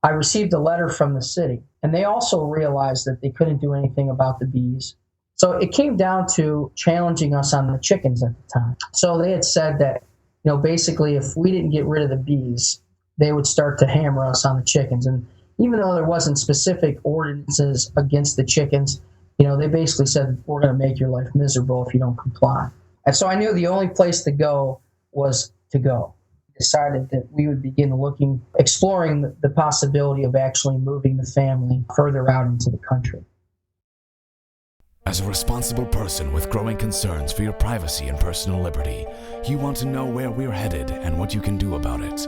I received a letter from the city, and they also realized that they couldn't do anything about the bees. So it came down to challenging us on the chickens at the time. So they had said that, basically if we didn't get rid of the bees, they would start to hammer us on the chickens. And even though there wasn't specific ordinances against the chickens, they basically said, we're going to make your life miserable if you don't comply. And so I knew the only place to go was to go. Decided that we would begin exploring the possibility of actually moving the family further out into the country. As a responsible person with growing concerns for your privacy and personal liberty, you want to know where we're headed and what you can do about it.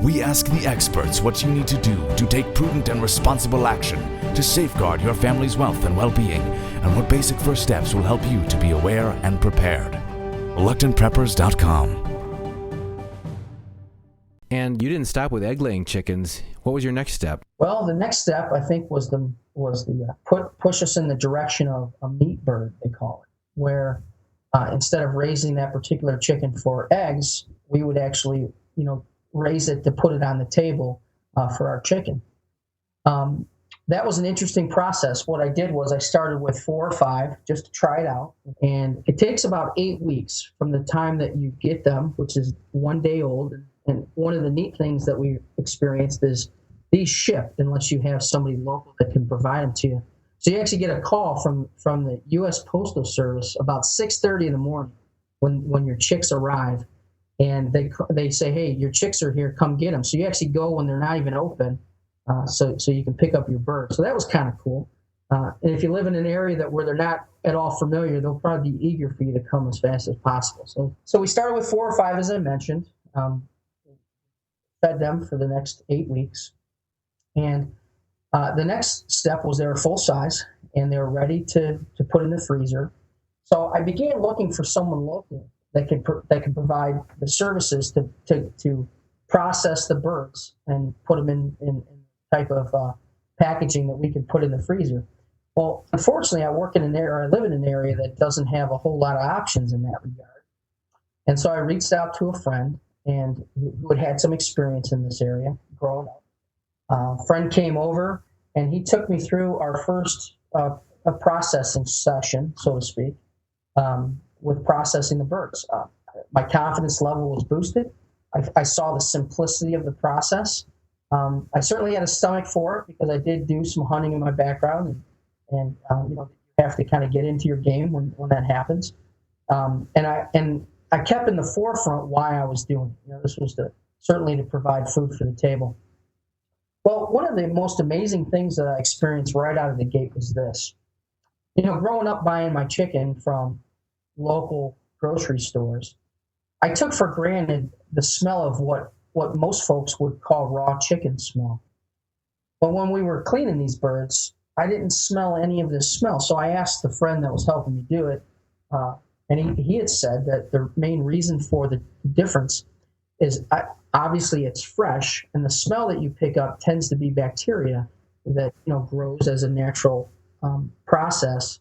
We ask the experts what you need to do to take prudent and responsible action to safeguard your family's wealth and well-being, and what basic first steps will help you to be aware and prepared. ReluctantPreppers.com. And you didn't stop with egg-laying chickens. What was your next step? Well, the next step, I think, was the push us in the direction of a meat bird, they call it, where instead of raising that particular chicken for eggs, we would actually, raise it to put it on the table for our chicken. That was an interesting process. What I did was I started with 4 or 5 just to try it out. And it takes about 8 weeks from the time that you get them, which is 1 day old. And one of the neat things that we experienced is these ship unless you have somebody local that can provide them to you. So you actually get a call from the U.S. Postal Service about 6:30 in the morning when your chicks arrive. And they say, hey, your chicks are here, come get them. So you actually go when they're not even open, so you can pick up your bird. So that was kind of cool. And if you live in an area where they're not at all familiar, they'll probably be eager for you to come as fast as possible. So we started with 4 or 5, as I mentioned, fed them for the next 8 weeks. And the next step was they were full size, and they were ready to put in the freezer. So I began looking for someone local that could provide the services to process the birds and put them in type of packaging that we could put in the freezer. Well, unfortunately, I live in an area that doesn't have a whole lot of options in that regard. And so I reached out to a friend and who had had some experience in this area growing up. A friend came over and he took me through our first a processing session, so to speak, with processing the birds. My confidence level was boosted. I saw the simplicity of the process. I certainly had a stomach for it because I did do some hunting in my background, and you have to kind of get into your game when that happens. And I kept in the forefront why I was doing it. This was certainly to provide food for the table. Well, one of the most amazing things that I experienced right out of the gate was this. Growing up buying my chicken from local grocery stores, I took for granted the smell of what most folks would call raw chicken smell. But when we were cleaning these birds, I didn't smell any of this smell. So I asked the friend that was helping me do it, and he had said that the main reason for the difference is obviously it's fresh, and the smell that you pick up tends to be bacteria that grows as a natural process,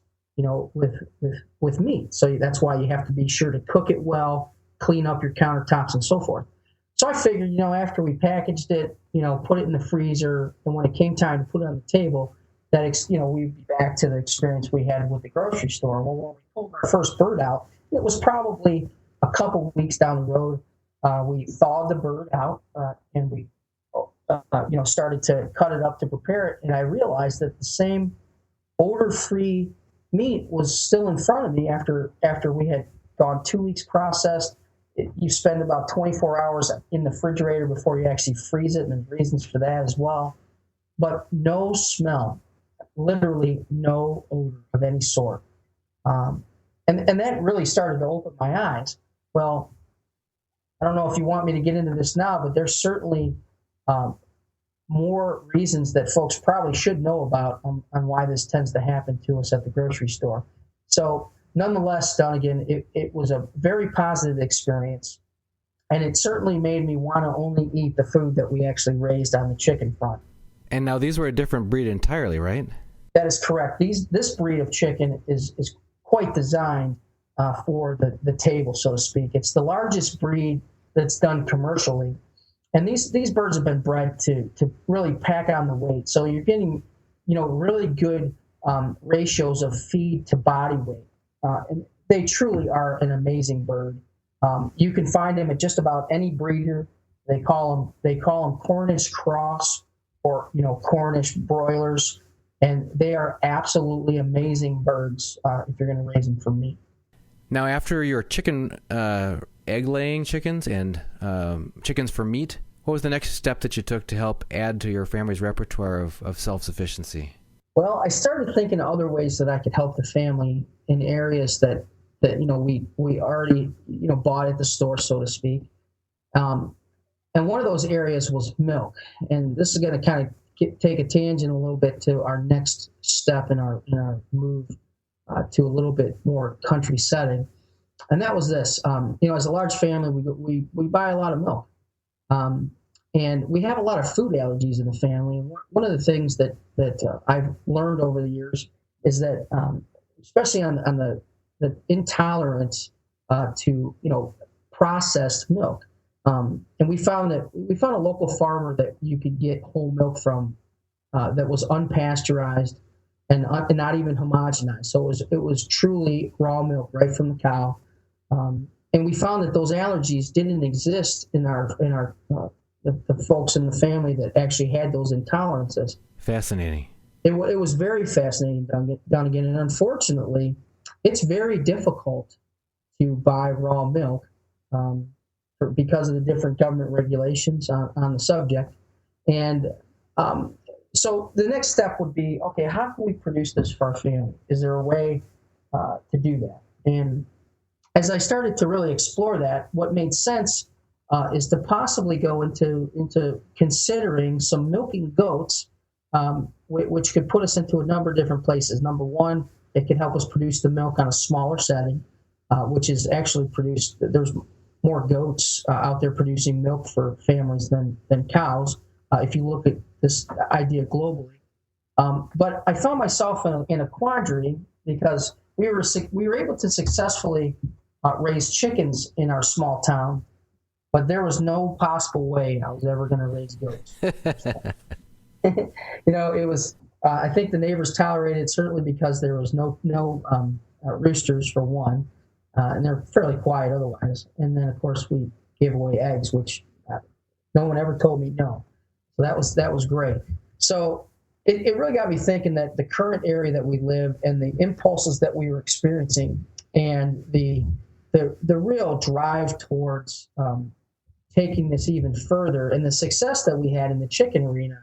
with meat. So that's why you have to be sure to cook it well, clean up your countertops, and so forth. So I figured, after we packaged it, put it in the freezer, and when it came time to put it on the table, that we'd be back to the experience we had with the grocery store. Well, when we pulled our first bird out, it was probably a couple weeks down the road. We thawed the bird out, and we, started to cut it up to prepare it. And I realized that the same odor-free meat was still in front of me after we had gone 2 weeks processed. You spend about 24 hours in the refrigerator before you actually freeze it, and there's reasons for that as well. But no smell, literally no odor of any sort. And that really started to open my eyes. Well, I don't know if you want me to get into this now, but there's certainly more reasons that folks probably should know about on why this tends to happen to us at the grocery store. So nonetheless, Dunnigan, it was a very positive experience, and it certainly made me want to only eat the food that we actually raised on the chicken front. And now these were a different breed entirely, right? That is correct. This breed of chicken is quite designed for the table, so to speak. It's the largest breed that's done commercially. And these birds have been bred to really pack on the weight. So you're getting, really good ratios of feed to body weight. And they truly are an amazing bird. You can find them at just about any breeder. They call them Cornish cross or Cornish broilers, and they are absolutely amazing birds if you're going to raise them for meat. Now, after your chicken, egg-laying chickens and chickens for meat, what was the next step that you took to help add to your family's repertoire of self-sufficiency? Well, I started thinking of other ways that I could help the family in areas that we already bought at the store, so to speak. And one of those areas was milk. And this is going to kind of take a tangent a little bit to our next step in our move to a little bit more country setting. And that was this. As a large family, we buy a lot of milk. And we have a lot of food allergies in the family. And one of the things that I've learned over the years is that, especially on the intolerance to processed milk, and we found a local farmer that you could get whole milk from that was unpasteurized and not even homogenized. So it was truly raw milk right from the cow. And we found that those allergies didn't exist in the folks in the family that actually had those intolerances. Fascinating. It was very fascinating, Dunnigan, and unfortunately, it's very difficult to buy raw milk because of the different government regulations on the subject. And so the next step would be, okay, how can we produce this for our family? Is there a way to do that? And as I started to really explore that, what made sense is to possibly go into considering some milking goats, which could put us into a number of different places. Number one, it could help us produce the milk on a smaller setting, which is actually produced. There's more goats out there producing milk for families than cows, if you look at this idea globally. But I found myself in a quandary because we were able to successfully raise chickens in our small town, but there was no possible way I was ever going to raise goats. It was. I think the neighbors tolerated it, certainly because there was no roosters for one, and they're fairly quiet otherwise. And then, of course, we gave away eggs, which no one ever told me no. So that was great. So it really got me thinking that the current area that we live and the impulses that we were experiencing and the real drive towards taking this even further and the success that we had in the chicken arena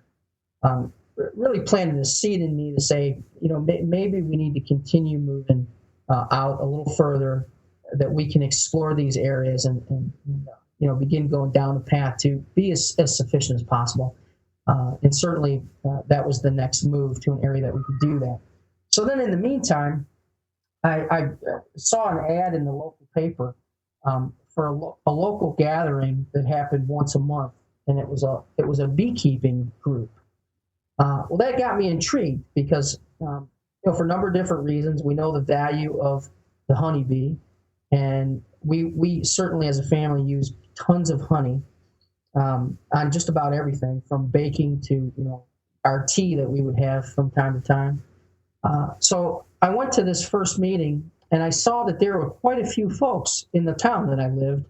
really planted a seed in me to say, maybe we need to continue moving out a little further, that we can explore these areas and begin going down the path to be as sufficient as possible. And certainly that was the next move to an area that we could do that. So then in the meantime, I saw an ad in the local paper for a local gathering that happened once a month, and it was a beekeeping group. Well, that got me intrigued because, for a number of different reasons, we know the value of the honeybee, and we certainly as a family use tons of honey on just about everything, from baking to our tea that we would have from time to time. So I went to this first meeting, and I saw that there were quite a few folks in the town that I lived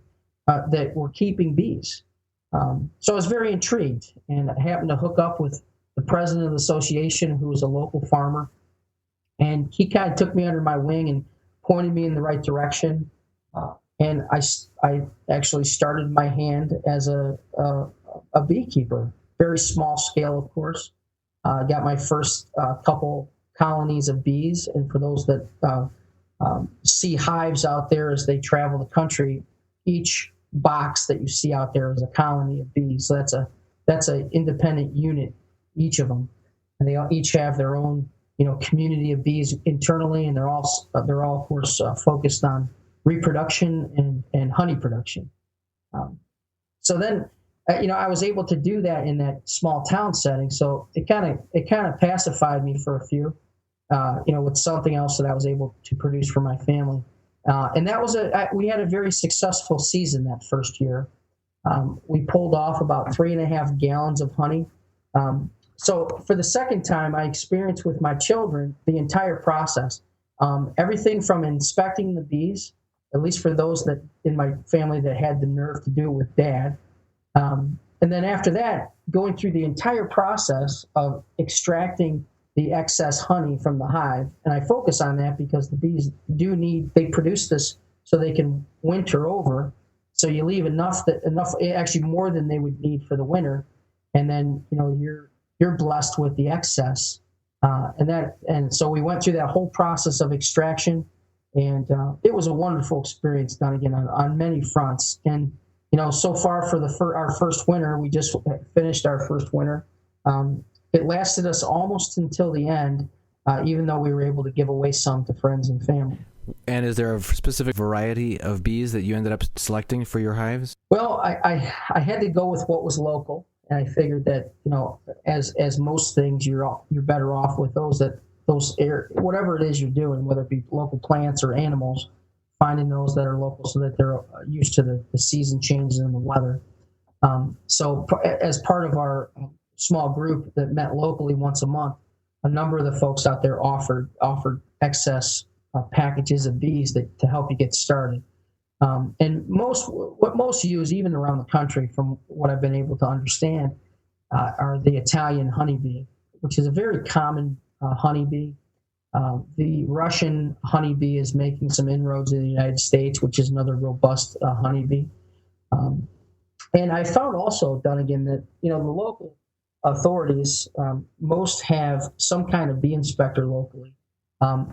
that were keeping bees. So I was very intrigued, and I happened to hook up with the president of the association, who was a local farmer, and he kind of took me under my wing and pointed me in the right direction. And I actually started my hand as a beekeeper, very small scale, of course. Got my first couple colonies of bees, and for those that see hives out there as they travel the country, each box that you see out there is a colony of bees. So that's a independent unit, each of them, and they all each have their own community of bees internally, and they're all of course focused on reproduction and honey production. So then I was able to do that in that small town setting. So it kind of pacified me for a few, with something else that I was able to produce for my family. And that was we had a very successful season that first year. We pulled off about 3.5 gallons of honey. So for the second time, I experienced with my children the entire process. Everything from inspecting the bees, at least for those that in my family that had the nerve to do it with dad. And then after that, going through the entire process of extracting the excess honey from the hive. And I focus on that because the bees they produce this so they can winter over. So you leave enough, actually more than they would need for the winter. And then, you're blessed with the excess. And so we went through that whole process of extraction, and it was a wonderful experience done again on many fronts. And, so far for our first winter, we just finished our first winter. It lasted us almost until the end, even though we were able to give away some to friends and family. And is there a specific variety of bees that you ended up selecting for your hives? Well, I had to go with what was local, and I figured that as most things, you're better off with whatever it is you're doing, whether it be local plants or animals, finding those that are local so that they're used to the season changes in the weather. So as part of our small group that met locally once a month, a number of the folks out there offered excess packages of bees to help you get started. And what most use, even around the country, from what I've been able to understand, are the Italian honeybee, which is a very common honeybee. The Russian honeybee is making some inroads in the United States, which is another robust honeybee. And I found also, Dunnigan, that the local authorities most have some kind of bee inspector locally.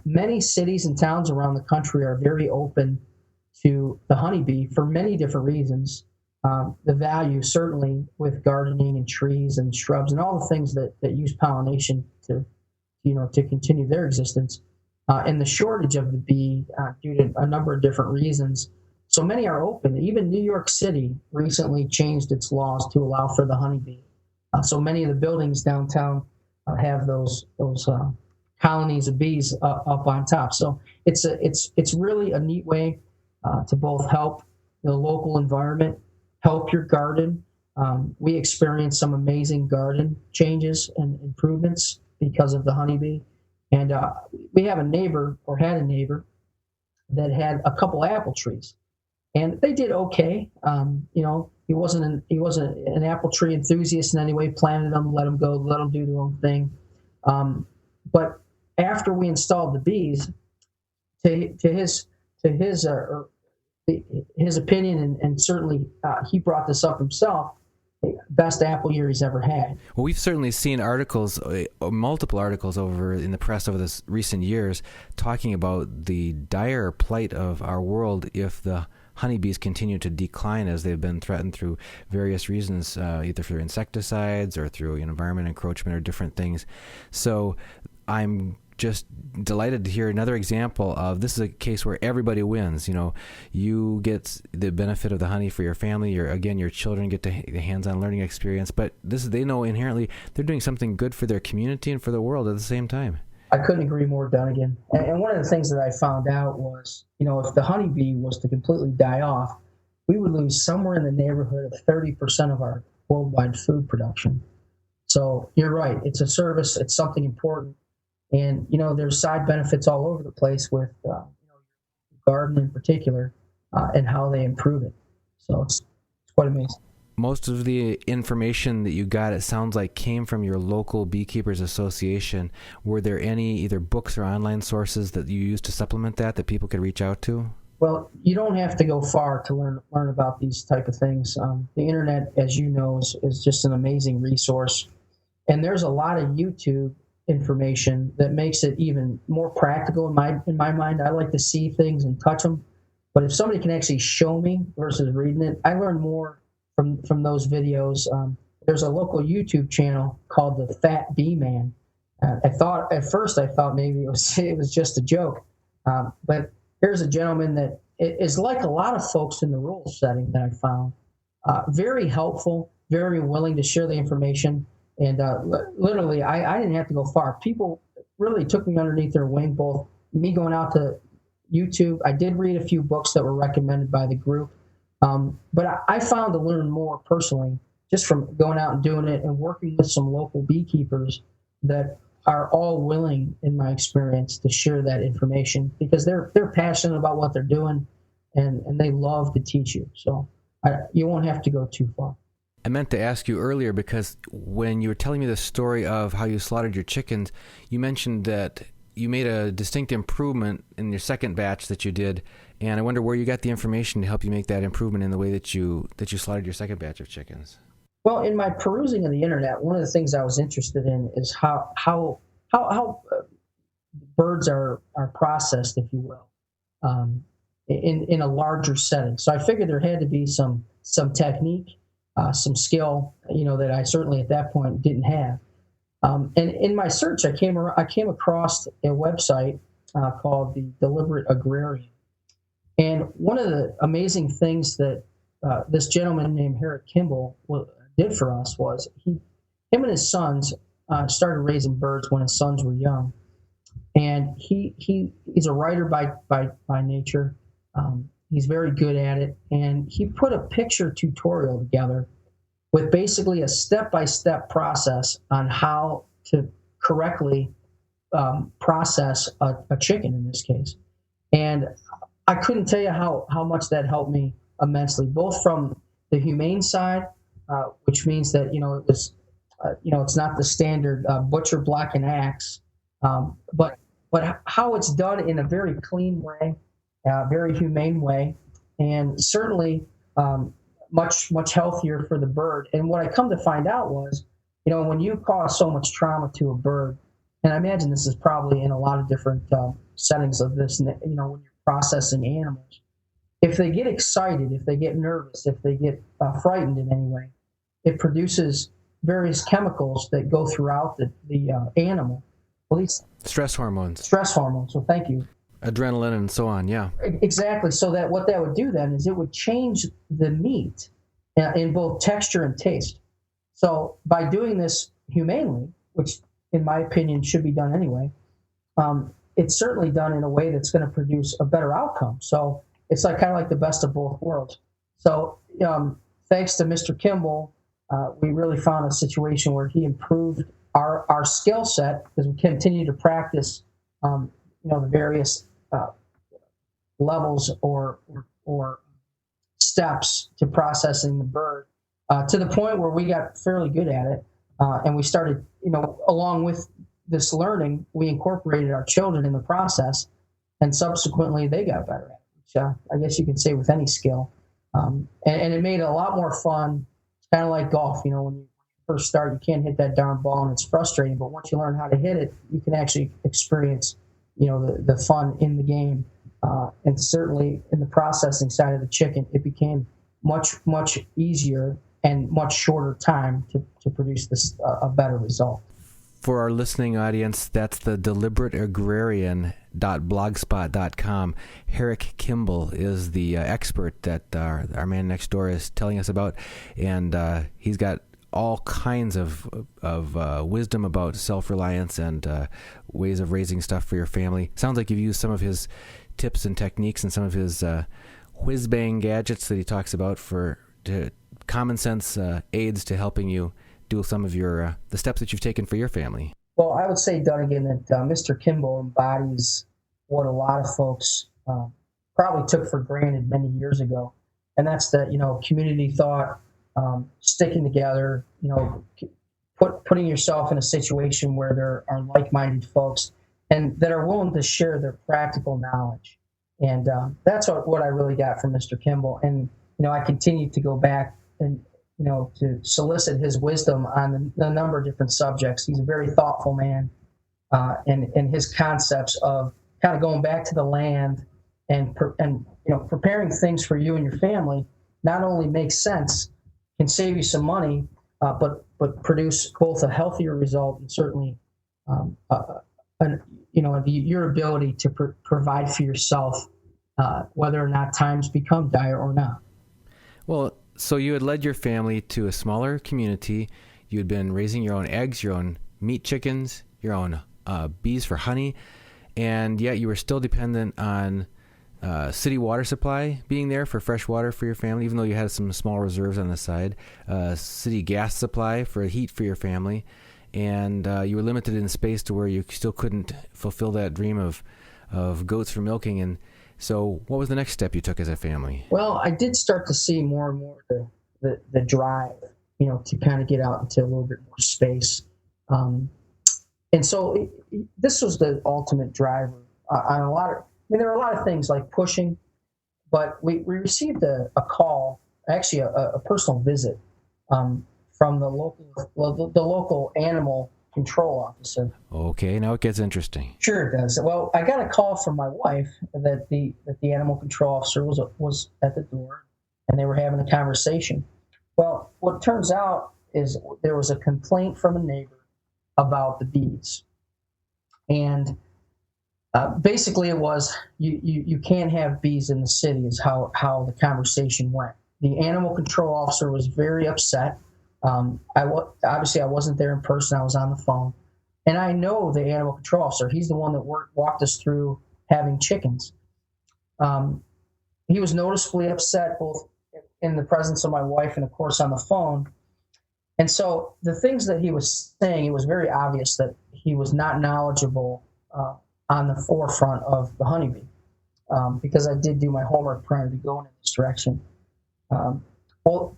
Many cities and towns around the country are very open to the honeybee for many different reasons. The value, certainly, with gardening and trees and shrubs and all the things that use pollination to continue their existence, and the shortage of the bee due to a number of different reasons. So many are open. Even New York City recently changed its laws to allow for the honeybee. So many of the buildings downtown have those colonies of bees up on top. So it's really a neat way to both help the local environment, help your garden. We experienced some amazing garden changes and improvements because of the honeybee. And we have had a neighbor that had a couple apple trees, and they did okay. He wasn't an apple tree enthusiast in any way. Planted them, let them go, let them do their own thing. But after we installed the bees, to his opinion, and certainly he brought this up himself, best apple year he's ever had. Well, we've certainly seen articles, multiple articles over in the press over this recent years, talking about the dire plight of our world if the honeybees continue to decline as they've been threatened through various reasons, either through insecticides or through environment encroachment or different things. So I'm just delighted to hear another example of this is a case where everybody wins. You get the benefit of the honey for your family. Your children get the hands-on learning experience. But they know inherently they're doing something good for their community and for the world at the same time. I couldn't agree more, Dunnigan. And one of the things that I found out was, if the honeybee was to completely die off, we would lose somewhere in the neighborhood of 30% of our worldwide food production. So you're right. It's a service. It's something important. And, there's side benefits all over the place with garden in particular and how they improve it. So it's quite amazing. Most of the information that you got, it sounds like, came from your local Beekeepers Association. Were there any either books or online sources that you used to supplement that people could reach out to? Well, you don't have to go far to learn about these type of things. The internet, as you know, is just an amazing resource. And there's a lot of YouTube information that makes it even more practical in my mind. I like to see things and touch them. But if somebody can actually show me versus reading it, I learn more from those videos. There's a local YouTube channel called the Fat Bee Man. At first I thought maybe it was just a joke, but here's a gentleman that is like a lot of folks in the rural setting that I found. Very helpful, very willing to share the information, and literally I didn't have to go far. People really took me underneath their wing, both me going out to YouTube. I did read a few books that were recommended by the group. But I found to learn more personally just from going out and doing it and working with some local beekeepers that are all willing, in my experience, to share that information because they're passionate about what they're doing and they love to teach you. So you won't have to go too far. I meant to ask you earlier because when you were telling me the story of how you slaughtered your chickens, you mentioned that you made a distinct improvement in your second batch that you did, and I wonder where you got the information to help you make that improvement in the way that you slaughtered your second batch of chickens. Well, in my perusing of the internet, one of the things I was interested in is how birds are processed, if you will, in a larger setting. So I figured there had to be some technique, some skill, that I certainly at that point didn't have. And in my search, I came across a website called the Deliberate Agrarian. And one of the amazing things that this gentleman named Herrick Kimball did for us was him and his sons started raising birds when his sons were young. And he's a writer by nature. He's very good at it. And he put a picture tutorial together with basically a step-by-step process on how to correctly process a chicken in this case. And I couldn't tell you how much that helped me immensely, both from the humane side, which means that, it was, it's not the standard butcher, block, and axe, but how it's done in a very clean way, very humane way, and certainly much healthier for the bird. And what I come to find out was, when you cause so much trauma to a bird, and I imagine this is probably in a lot of different settings of this, when you're processing animals, if they get excited, if they get nervous, if they get frightened in any way, it produces various chemicals that go throughout the animal. Well, these stress hormones. So thank you. Adrenaline and so on, yeah. Exactly. So that what that would do then is it would change the meat in both texture and taste. So by doing this humanely, which in my opinion should be done anyway, it's certainly done in a way that's going to produce a better outcome. So it's kind of like the best of both worlds. So thanks to Mr. Kimball, we really found a situation where he improved our skill set because we continue to practice, the various levels or steps to processing the bird to the point where we got fairly good at it. And we started, along with this learning, we incorporated our children in the process, and subsequently they got better at it, which I guess you could say with any skill. And it made it a lot more fun. It's kind of like golf, when you first start, you can't hit that darn ball and it's frustrating, but once you learn how to hit it, you can actually experience, the fun in the game. And certainly in the processing side of the chicken, it became much easier and much shorter time to produce a better result. For our listening audience, that's the deliberateagrarian.blogspot.com. Herrick Kimball is the expert that our man next door is telling us about, and he's got all kinds of wisdom about self-reliance and ways of raising stuff for your family. Sounds like you've used some of his tips and techniques and some of his whiz-bang gadgets that he talks about to common sense aids to helping you do some of your the steps that you've taken for your family. Well, I would say, Dunnigan, that Mr. Kimball embodies what a lot of folks probably took for granted many years ago, and that's that community thought, sticking together, putting yourself in a situation where there are like-minded folks and that are willing to share their practical knowledge, and that's what I really got from Mr. Kimball. And I continue to go back and to solicit his wisdom on a number of different subjects. He's a very thoughtful man, and his concepts of kind of going back to the land and preparing things for you and your family not only makes sense, can save you some money, but produce both a healthier result and certainly your ability to provide for yourself, whether or not times become dire or not. Well, so you had led your family to a smaller community. You had been raising your own eggs, your own meat chickens, your own bees for honey, and yet you were still dependent on city water supply being there for fresh water for your family, even though you had some small reserves on the side, city gas supply for heat for your family, and you were limited in space to where you still couldn't fulfill that dream of goats for milking. And so what was the next step you took as a family? Well, I did start to see more and more the drive, to kind of get out into a little bit more space. And so this was the ultimate driver on a lot of, there were a lot of things like pushing, but we received a call, actually a personal visit from the local animal control officer. Okay, now it gets interesting. Sure it does. Well, I got a call from my wife that the animal control officer was at the door, and they were having a conversation. Well, what turns out is there was a complaint from a neighbor about the bees, and basically it was you can't have bees in the city is how the conversation went. The animal control officer was very upset. Obviously I wasn't there in person. I was on the phone, and I know the animal control officer. He's the one that walked us through having chickens. He was noticeably upset, both in the presence of my wife and of course on the phone. And so the things that he was saying, it was very obvious that he was not knowledgeable on the forefront of the honeybee, because I did do my homework prior to going in this direction. Well,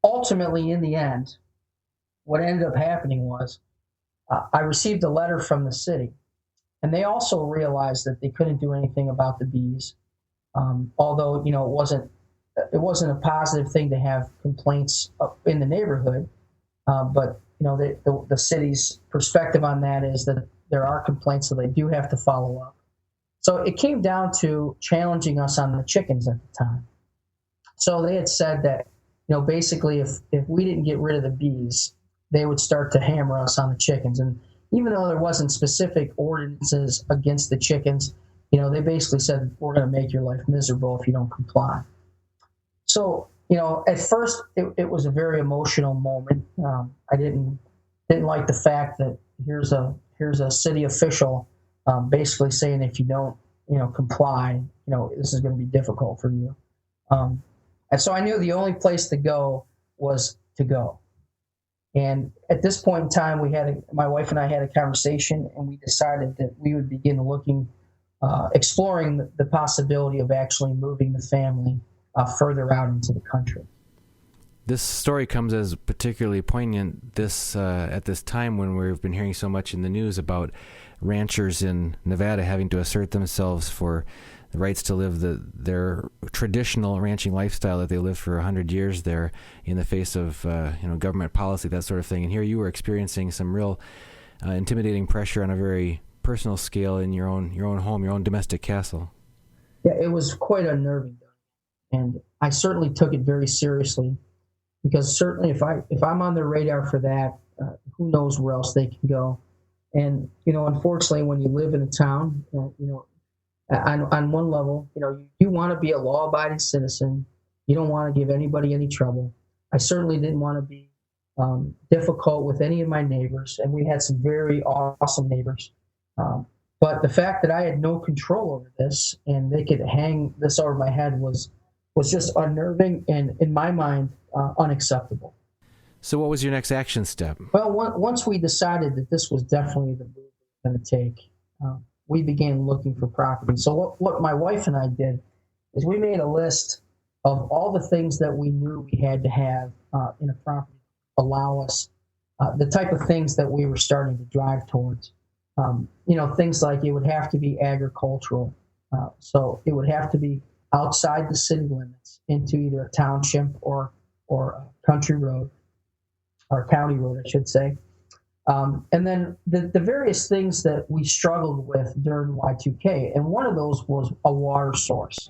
ultimately, in the end, what ended up happening was I received a letter from the city, and they also realized that they couldn't do anything about the bees, although it wasn't a positive thing to have complaints in the neighborhood, but the city's perspective on that is that there are complaints, so they do have to follow up. So it came down to challenging us on the chickens at the time. So they had said that, basically if we didn't get rid of the bees, they would start to hammer us on the chickens. And even though there wasn't specific ordinances against the chickens, they basically said, we're going to make your life miserable if you don't comply. So, at first it was a very emotional moment. I didn't like the fact that here's a city official basically saying if you don't comply, this is going to be difficult for you. And so I knew the only place to go was to go. And at this point in time, my wife and I had a conversation, and we decided that we would begin exploring the possibility of actually moving the family further out into the country. This story comes as particularly poignant at this time when we've been hearing so much in the news about ranchers in Nevada having to assert themselves for the rights to live their traditional ranching lifestyle that they lived for 100 years there in the face of government policy, that sort of thing. And here you were experiencing some real intimidating pressure on a very personal scale in your own home, your own domestic castle. Yeah, it was quite unnerving, and I certainly took it very seriously, because certainly if I'm on their radar for that, who knows where else they can go. And unfortunately, when you live in a town, on one level, you want to be a law-abiding citizen. You don't want to give anybody any trouble. I certainly didn't want to be difficult with any of my neighbors, and we had some very awesome neighbors. But the fact that I had no control over this and they could hang this over my head was just unnerving and, in my mind, unacceptable. So what was your next action step? Well, once we decided that this was definitely the move we were going to take, we began looking for property. So what my wife and I did is we made a list of all the things that we knew we had to have in a property to allow us the type of things that we were starting to drive towards. Things like it would have to be agricultural. So it would have to be outside the city limits into either a township or a country road, or county road, I should say. And then the various things that we struggled with during Y2K, and one of those was a water source.